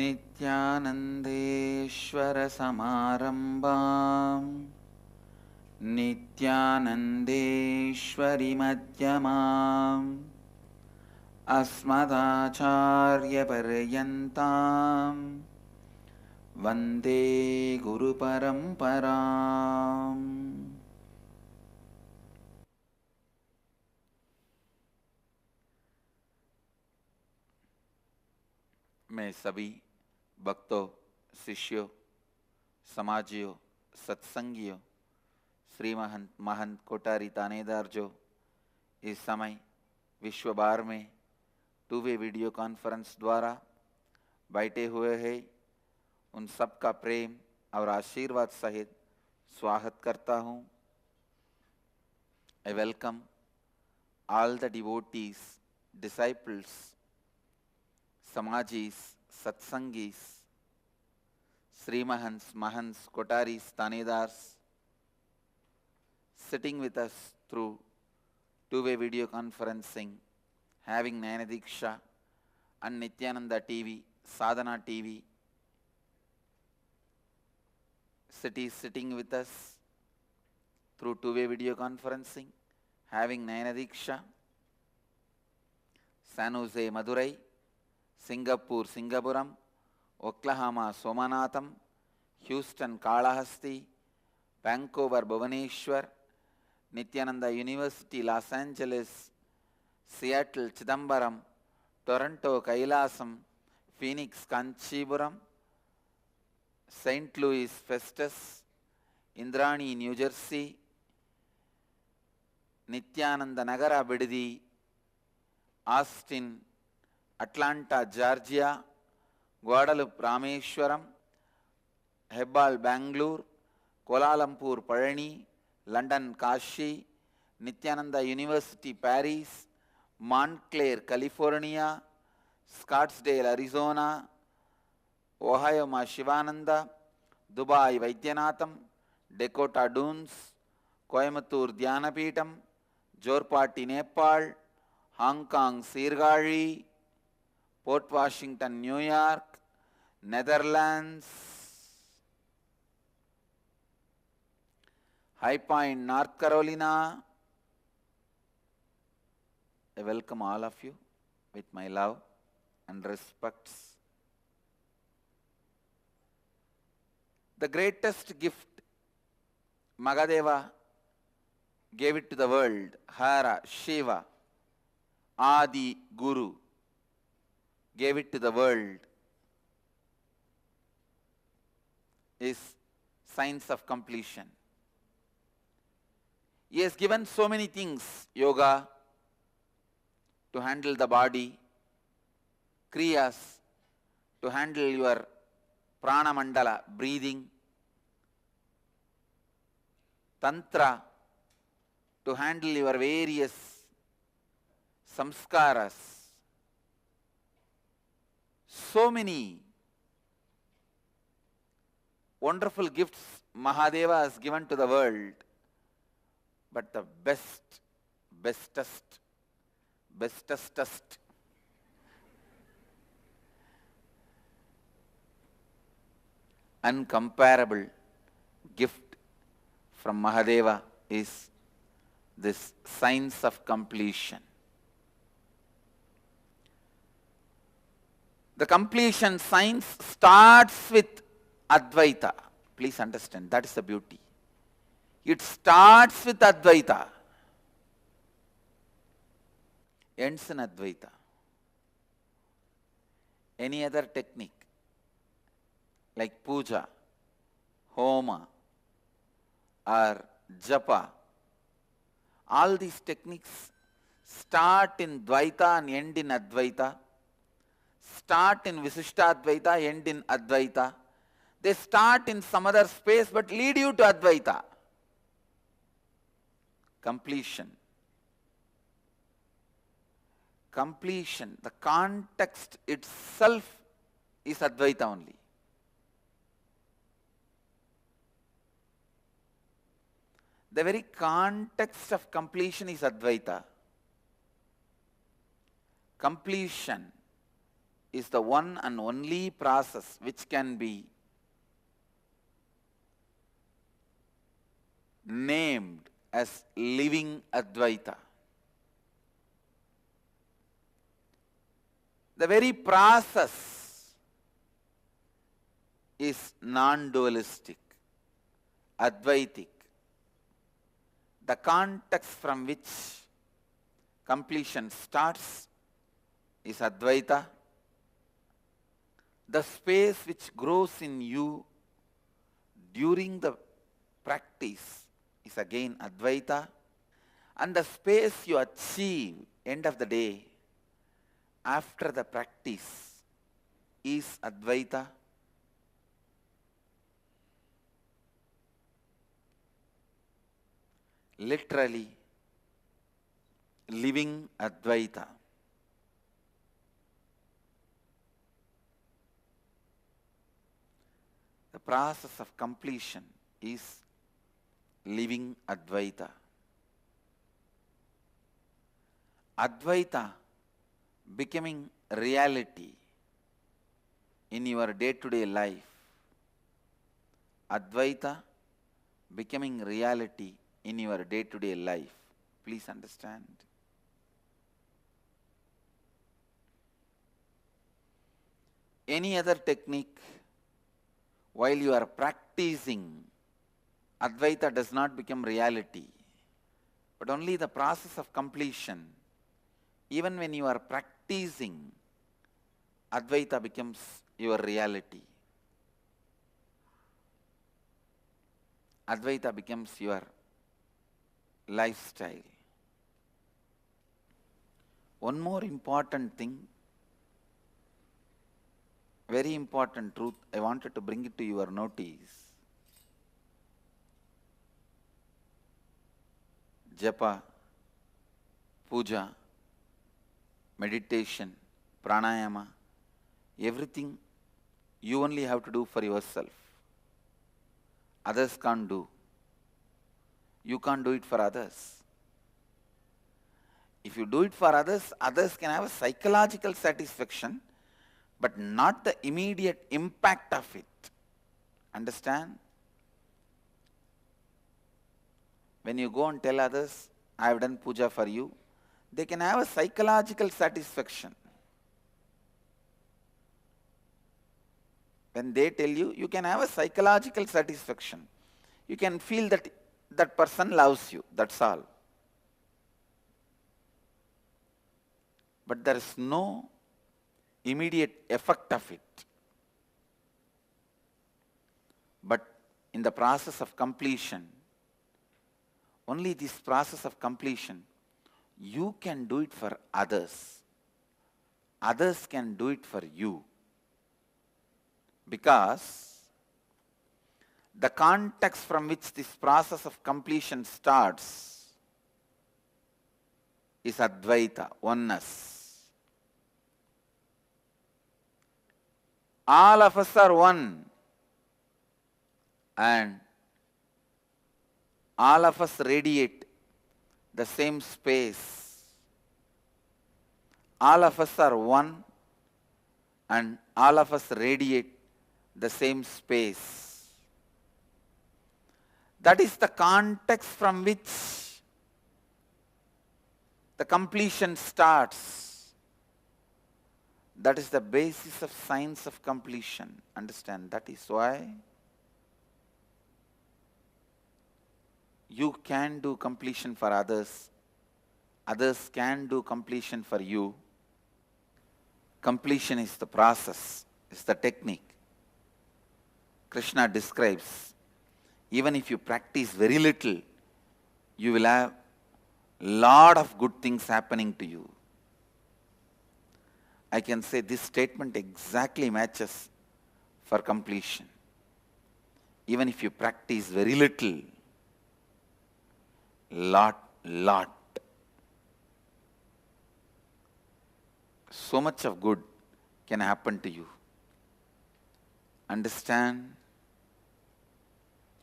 नित्यानन्देश्वर समारम्भाम् नित्यानन्देश्वरि मध्यमाम् अस्मदाचार्यपर्यन्ताम् वन्दे गुरुपरम्पराम्। मैं सभी भक्तों, शिष्यों, समाजियों, सत्संगियों, श्री महंत कोठारी थानेदार जो इस समय विश्व भर में टू-वे वीडियो कॉन्फ्रेंस द्वारा बैठे हुए हैं, उन सब का प्रेम और आशीर्वाद सहित स्वागत करता हूँ। I welcome all the devotees, disciples, Samajis, Satsangis, Sri Mahants, Kotaris, Tanedars, sitting with us through two-way video conferencing, having Nayana Diksha and Nithyananda TV, Sadhana TV, sitting with us through two-way video conferencing, having Nayana Diksha, San Jose, Madurai, Singapore, Singapuram, Oklahoma, Somanatham, Houston, Kalahasti, Vancouver, Bhubaneswar, Nithyananda University, Los Angeles, Seattle, Chidambaram, Toronto, Kailasam, Phoenix, Kanchipuram, St. Louis, Festus, Indrani, New Jersey, Nithyananda Nagara, Bididi, Austin, Atlanta, Georgia, Guadalupe, Rameshwaram, Hebbal, Bangalore, Kuala Lumpur, Parani, London, Kashi, Nithyananda University, Paris, Montclair, California, Scottsdale, Arizona, Ohio, Shivananda, Dubai, Vaidyanatham, Dakota Dunes, Coimbatore, Dhyanapitham, Jorpati, Nepal, Hong Kong, Sirgari, Port Washington, New York, Netherlands, High Point, North Carolina. I welcome all of you with my love and respects. The greatest gift Magadeva gave it to the world, Hara, Shiva, Adi, Guru, gave it to the world, is science of completion. He has given so many things, yoga, to handle the body, kriyas, to handle your prana mandala, breathing, tantra, to handle your various samskaras. So many wonderful gifts Mahadeva has given to the world, but the bestest, uncomparable gift from Mahadeva is this science of completion. The completion science starts with Advaita. Please understand, that is the beauty. It starts with Advaita, ends in Advaita. Any other technique like puja, homa, or japa, all these techniques start in Dvaita and end in Advaita. Start in Visishtadvaita, end in Advaita. They start in some other space but lead you to Advaita. Completion. Completion, the context itself is Advaita only. The very context of completion is Advaita. Completion is the one and only process which can be named as living Advaita. The very process is non-dualistic, Advaitic. The context from which completion starts is Advaita. The space which grows in you during the practice is again Advaita. And the space you achieve, end of the day, after the practice, is Advaita. Literally, living Advaita. The process of completion is living Advaita. Advaita becoming reality in your day-to-day life. Advaita becoming reality in your day-to-day life. Please understand. Any other technique, while you are practicing, Advaita does not become reality. But only the process of completion, even when you are practicing, Advaita becomes your reality. Advaita becomes your lifestyle. One more important thing, very important truth, I wanted to bring it to your notice. Japa, puja, meditation, pranayama, everything you only have to do for yourself. Others can't do. You can't do it for others. If you do it for others, others can have a psychological satisfaction, but not the immediate impact of it. Understand? When you go and tell others, I have done puja for you, they can have a psychological satisfaction. When they tell you, you can have a psychological satisfaction. You can feel that that person loves you, that's all. But there is no immediate effect of it. But in the process of completion, only this process of completion, you can do it for others. Others can do it for you. Because the context from which this process of completion starts is Advaita, oneness. All of us are one, and all of us radiate the same space. All of us are one, and all of us radiate the same space. That is the context from which the completion starts. That is the basis of science of completion. Understand? That is why you can do completion for others. Others can do completion for you. Completion is the process, is the technique. Krishna describes, even if you practice very little, you will have lot of good things happening to you. I can say this statement exactly matches for completion. Even if you practice very little, lot. So much of good can happen to you. Understand?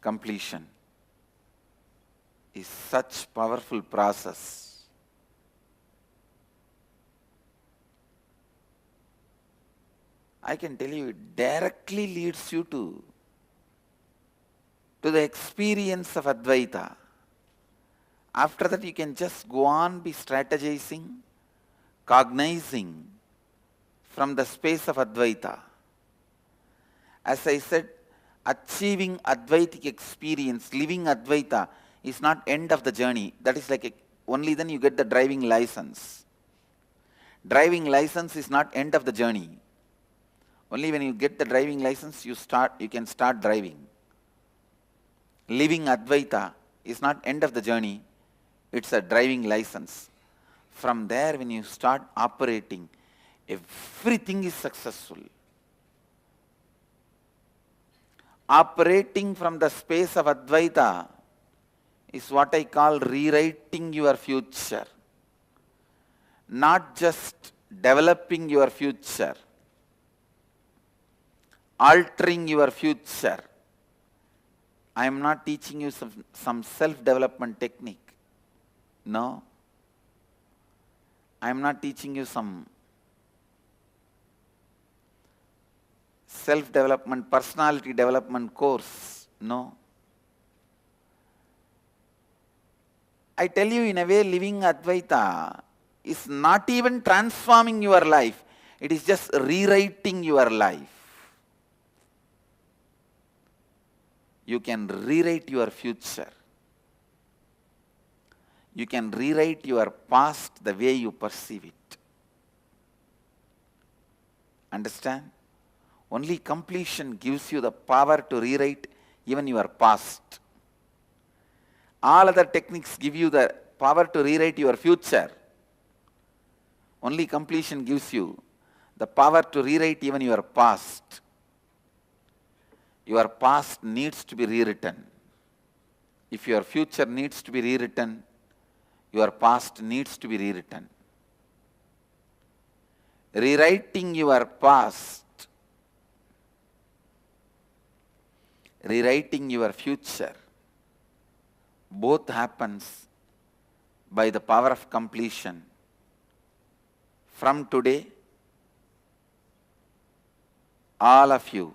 Completion is such powerful process. I can tell you, it directly leads you to the experience of Advaita. After that, you can just go on be strategizing, cognizing from the space of Advaita. As I said, achieving Advaitic experience, living Advaita is not end of the journey. That is like only then you get the driving license. Driving license is not end of the journey. Only when you get the driving license, you can start driving. Living Advaita is not end of the journey, it's a driving license. From there, when you start operating, everything is successful. Operating from the space of Advaita is what I call rewriting your future. Not just developing your future, altering your future. I am not teaching you some self-development technique. No. I am not teaching you some self-development, personality development course. No. I tell you, in a way, living Advaita is not even transforming your life. It is just rewriting your life. You can rewrite your future. You can rewrite your past the way you perceive it. Understand? Only completion gives you the power to rewrite even your past. All other techniques give you the power to rewrite your future. Only completion gives you the power to rewrite even your past. Your past needs to be rewritten. If your future needs to be rewritten, your past needs to be rewritten. Rewriting your past, rewriting your future, both happens by the power of completion. From today, all of you,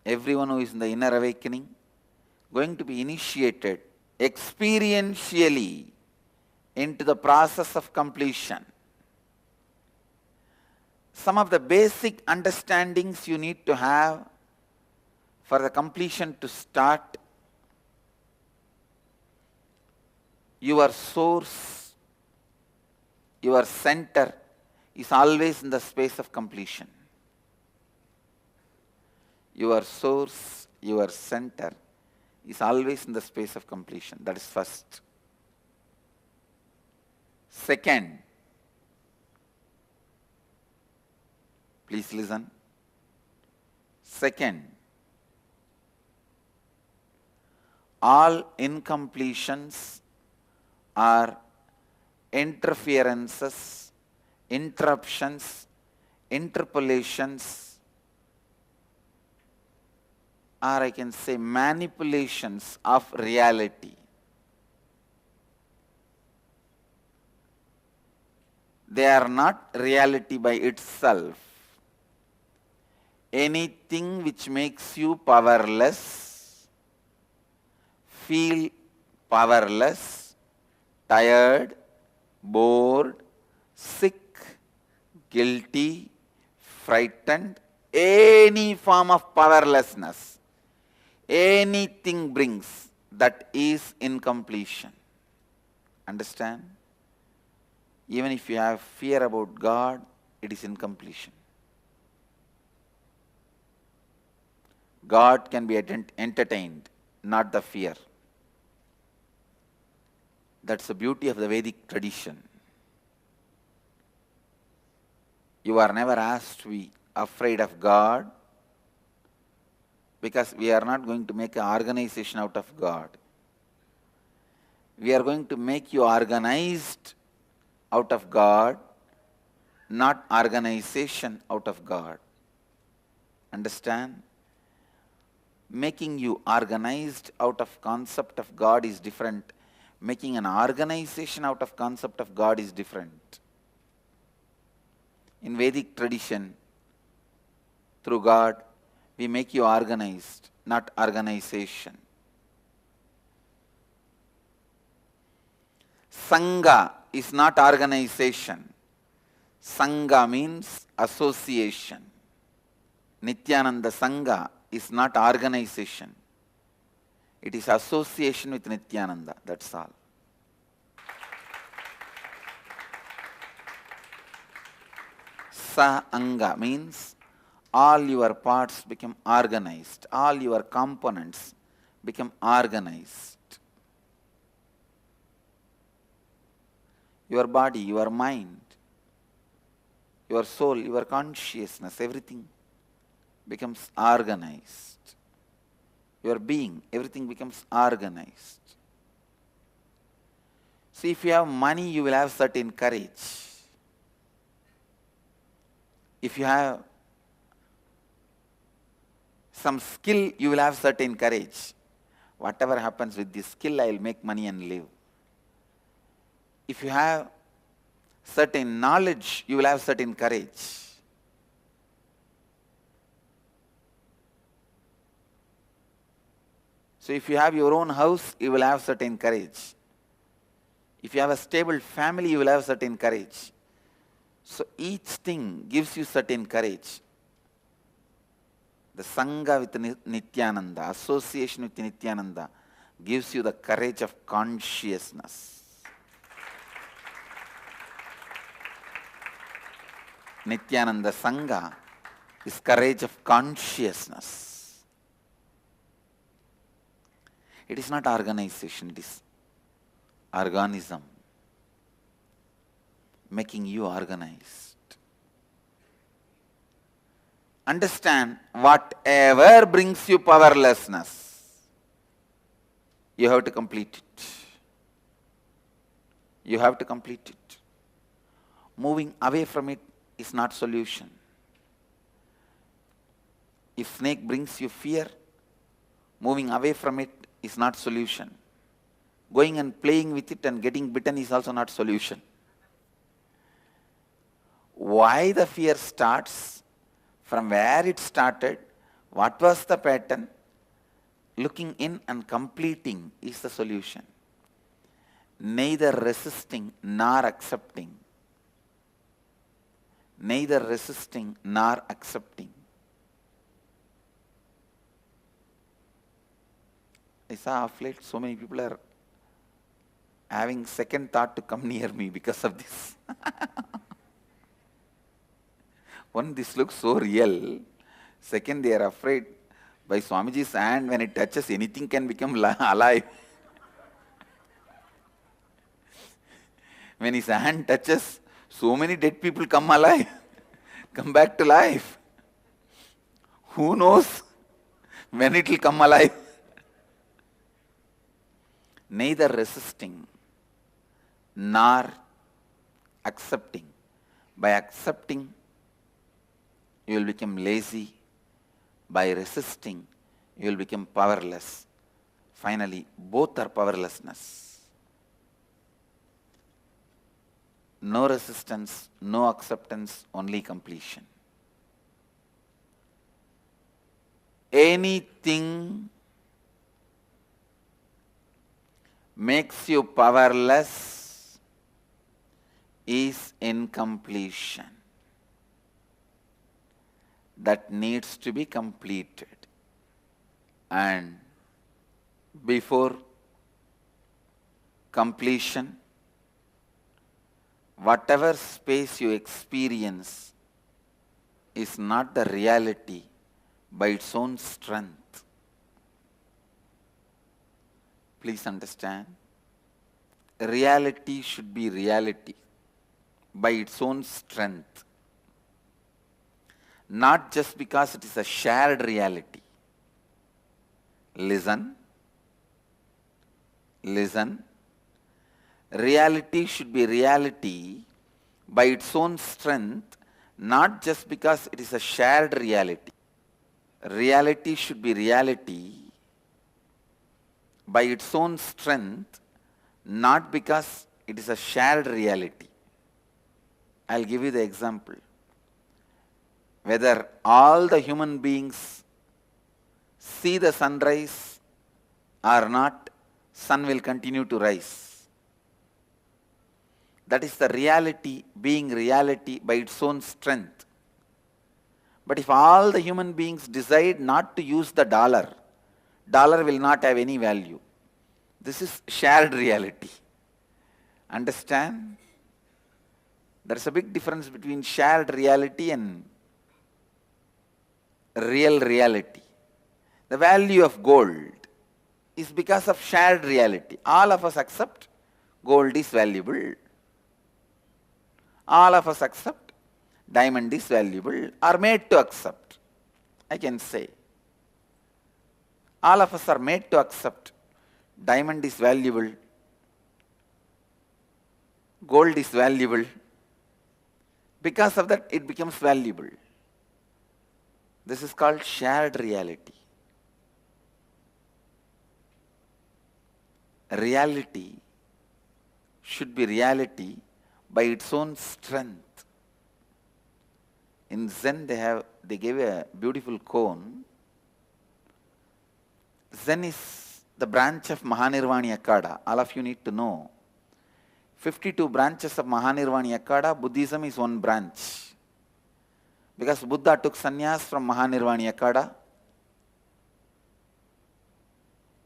everyone who is in the inner awakening, going to be initiated experientially into the process of completion. Some of the basic understandings you need to have for the completion to start. Your source, your center is always in the space of completion. Your source, your center is always in the space of completion. That is first. Second, please listen. Second, all incompletions are interferences, interruptions, interpolations, or I can say manipulations of reality. They are not reality by itself. Anything which makes you powerless, feel powerless, tired, bored, sick, guilty, frightened, any form of powerlessness, anything brings, that is incompletion. Understand? Even if you have fear about God, it is incompletion. God can be entertained, not the fear. That's the beauty of the Vedic tradition. You are never asked to be afraid of God, because we are not going to make an organization out of God. We are going to make you organized out of God, not organization out of God. Understand? Making you organized out of concept of God is different. Making an organization out of concept of God is different. In Vedic tradition, through God, we make you organized, not organization. Sangha is not organization. Sangha means association. Nithyananda Sangha is not organization. It is association with Nithyananda, that's all. Sa-anga means all your parts become organized, all your components become organized. Your body, your mind, your soul, your consciousness, everything becomes organized. Your being, everything becomes organized. See, if you have money, you will have certain courage. If you have some skill, you will have certain courage. Whatever happens with this skill, I will make money and live. If you have certain knowledge, you will have certain courage. So if you have your own house, you will have certain courage. If you have a stable family, you will have certain courage. So each thing gives you certain courage. The Sangha with Nithyananda, association with Nithyananda, gives you the courage of consciousness. Nithyananda Sangha is courage of consciousness. It is not organization, it is organism, making you organized. Understand, whatever brings you powerlessness, you have to complete it. You have to complete it. Moving away from it is not solution. If snake brings you fear, moving away from it is not solution. Going and playing with it and getting bitten is also not solution. Why the fear starts? From where it started, what was the pattern? Looking in and completing is the solution. Neither resisting nor accepting. Neither resisting nor accepting. I saw of late so many people are having second thought to come near me because of this. One, this looks so real. Second, they are afraid by Swamiji's hand, when it touches, anything can become alive. When his hand touches, so many dead people come alive, come back to life. Who knows when it will come alive? Neither resisting nor accepting. By accepting, you will become lazy. By resisting, you will become powerless. Finally, both are powerlessness. No resistance, no acceptance, only completion. Anything makes you powerless is incompletion. That needs to be completed. And before completion, whatever space you experience is not the reality by its own strength. Please understand, reality should be reality by its own strength. Not just because it is a shared reality. Listen. Listen. Reality should be reality by its own strength, not just because it is a shared reality. Reality should be reality by its own strength, not because it is a shared reality. I'll give you the example. whether all the human beings see the sunrise or not, sun will continue to rise. That is the reality being reality by its own strength. But if all the human beings decide not to use the dollar, dollar will not have any value. This is shared reality. Understand? There is a big difference between shared reality and real reality. The value of gold is because of shared reality. All of us accept gold is valuable. All of us accept diamond is valuable, are made to accept. I can say. All of us are made to accept diamond is valuable, gold is valuable. Because of that, it becomes valuable. This is called shared reality. Reality should be reality by its own strength. In Zen, they gave a beautiful koan. Zen is the branch of Mahanirvani Akada. All of you need to know. 52 branches of Mahanirvani Akada, Buddhism is one branch. Because Buddha took sannyas from Mahanirvani Akada.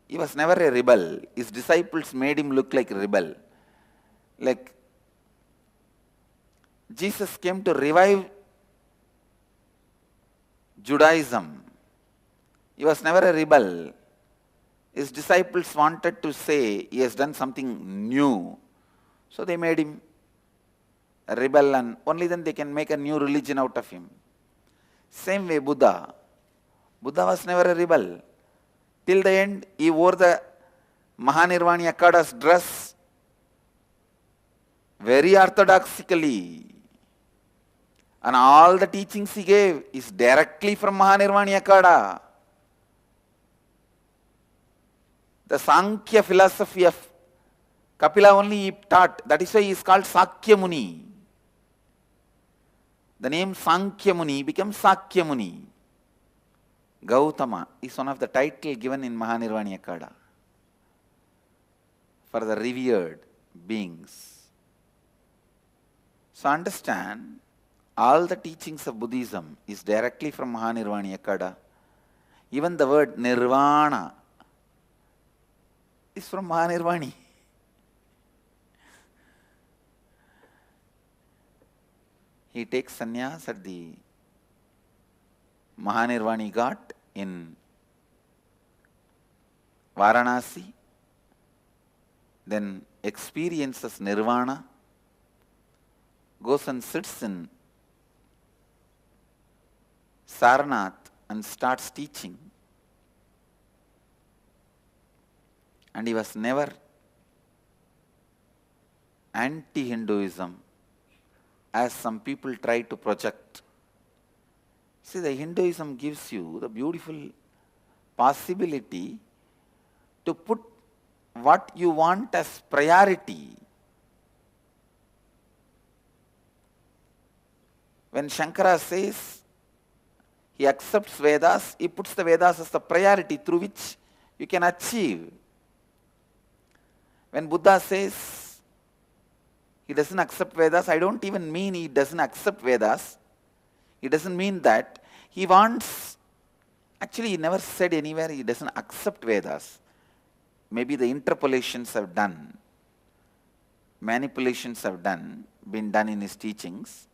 He was never a rebel. His disciples made him look like a rebel. Like Jesus came to revive Judaism. He was never a rebel. His disciples wanted to say he has done something new. So they made him a rebel, and only then they can make a new religion out of him. Same way Buddha. Buddha was never a rebel. Till the end, he wore the Mahanirvani Akada's dress very orthodoxically. And all the teachings he gave is directly from Mahanirvani Akada. The Sankhya philosophy of Kapila only he taught. That is why he is called Sakya Muni. The name Sankhya Muni becomes Sakya Muni. Gautama is one of the titles given in Mahanirvani Akada for the revered beings. So understand, all the teachings of Buddhism is directly from Mahanirvani Akada. Even the word Nirvana is from Mahanirvani. He takes sannyas at the Mahanirvani Ghat in Varanasi, then experiences Nirvana, goes and sits in Sarnath and starts teaching. And he was never anti-Hinduism, as some people try to project. See, the Hinduism gives you the beautiful possibility to put what you want as priority. When Shankara says he accepts Vedas, he puts the Vedas as the priority through which you can achieve. When Buddha says he doesn't accept Vedas, I don't even mean he doesn't accept Vedas. He doesn't mean that. He wants, actually he never said anywhere he doesn't accept Vedas. Maybe the interpolations have done, manipulations have been done in his teachings.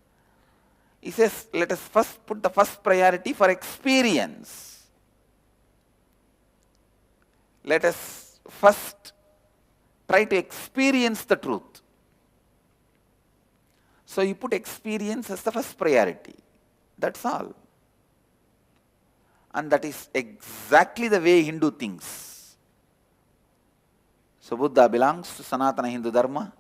He says, let us first put the first priority for experience. Let us first try to experience the truth. So you put experience as the first priority. That's all. And that is exactly the way Hindu thinks. So Buddha belongs to Sanatana Hindu Dharma.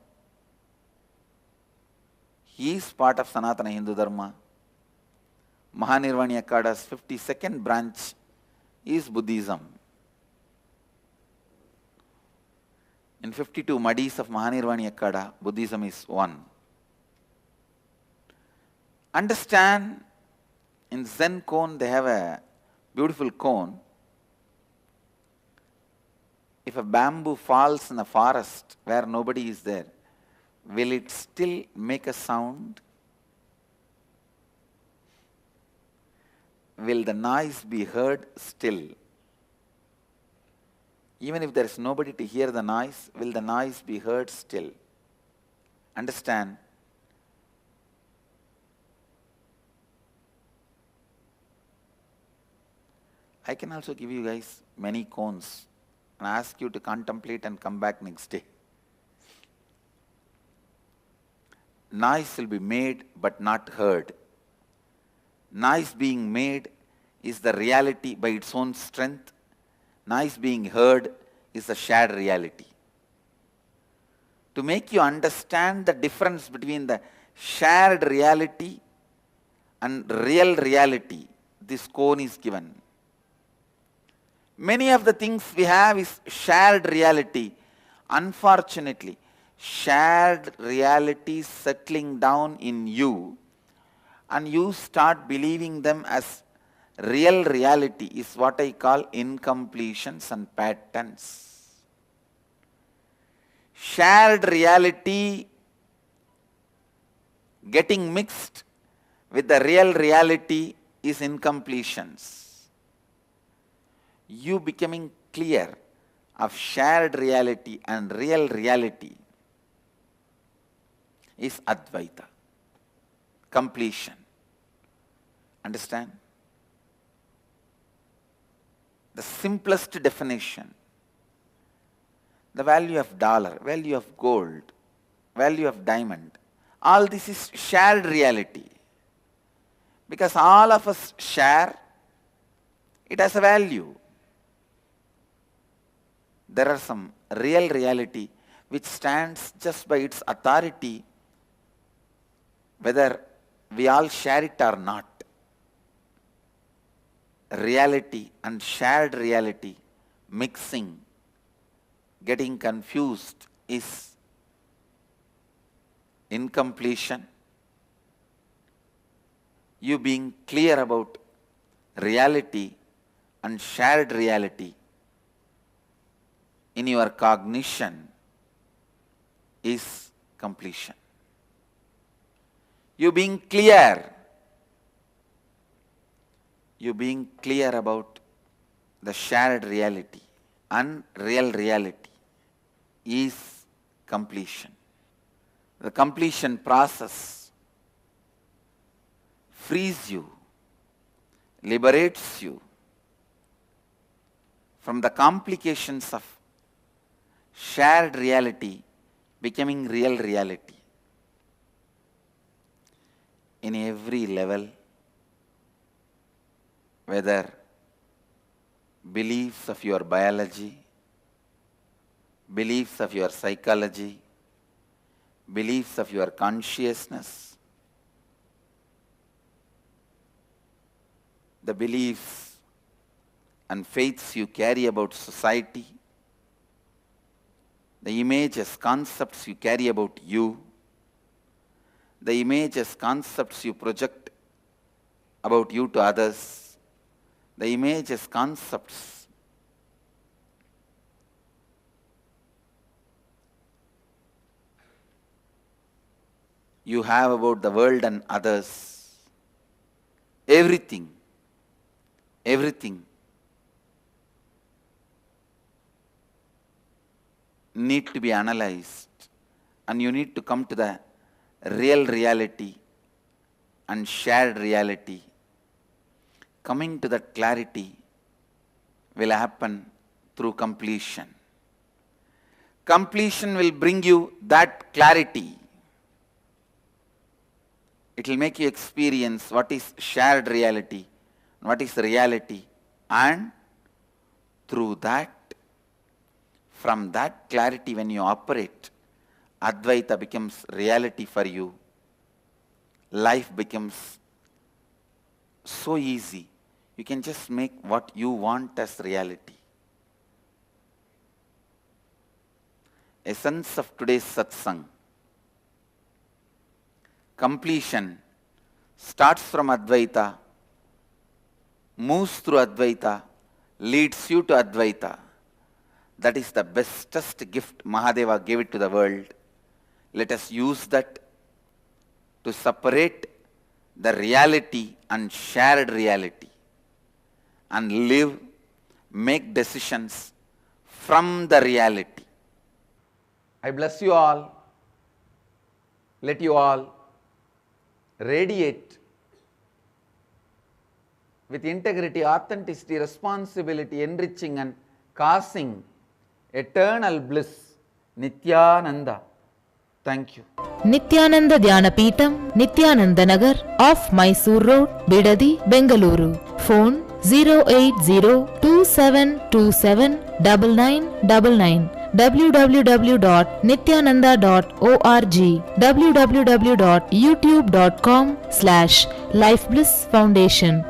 He is part of Sanatana Hindu Dharma. Mahanirvani Akada's 52nd branch is Buddhism. In 52 Madis of Mahanirvani Akada, Buddhism is one. Understand, In Zen cone, they have a beautiful cone. If a bamboo falls in a forest where nobody is there, will it still make a sound? Will the noise be heard still? Even if there is nobody to hear the noise, will the noise be heard still? Understand? I can also give you guys many cones and ask you to contemplate and come back next day. Noise will be made but not heard. Noise being made is the reality by its own strength. Noise being heard is a shared reality. To make you understand the difference between the shared reality and real reality, this cone is given. Many of the things we have is shared reality. Unfortunately, shared reality settling down in you and you start believing them as real reality is what I call incompletions and patterns. Shared reality getting mixed with the real reality is incompletions. You becoming clear of shared reality and real reality is Advaita, completion. Understand? The simplest definition, the value of dollar, value of gold, value of diamond, all this is shared reality. Because all of us share, it has a value. There are some real reality which stands just by its authority, whether we all share it or not. Reality and shared reality mixing, getting confused is incompletion. You being clear about reality and shared reality in your cognition is completion. You being clear about the shared reality and real reality is completion. The completion process frees you, liberates you from the complications of shared reality becoming real reality. In every level, whether beliefs of your biology, beliefs of your psychology, beliefs of your consciousness, the beliefs and faiths you carry about society, the images, concepts you carry about you, the images, concepts you project about you to others, the images, concepts you have about the world and others, everything need to be analyzed, and you need to come to the real reality and shared reality. Coming to that clarity will happen through completion. Completion will bring you that clarity. It will make you experience what is shared reality, what is reality, and through that, from that clarity when you operate, Advaita becomes reality for you. Life becomes so easy. You can just make what you want as reality. Essence of today's satsang. Completion starts from Advaita moves through Advaita, leads you to Advaita. That is the bestest gift Mahadeva gave it to the world. Let us use that to separate the reality and shared reality and live, make decisions from the reality. I bless you all. Let you all radiate with integrity, authenticity, responsibility, enriching and causing eternal bliss. Nithyananda. Thank you. Nithyananda Dhyanapitham, Nithyananda Nagar, off Mysore Road, Bidadi, Bengaluru. Phone 08027279999. www.nithyananda.org, www.youtube.com/Life Bliss Foundation.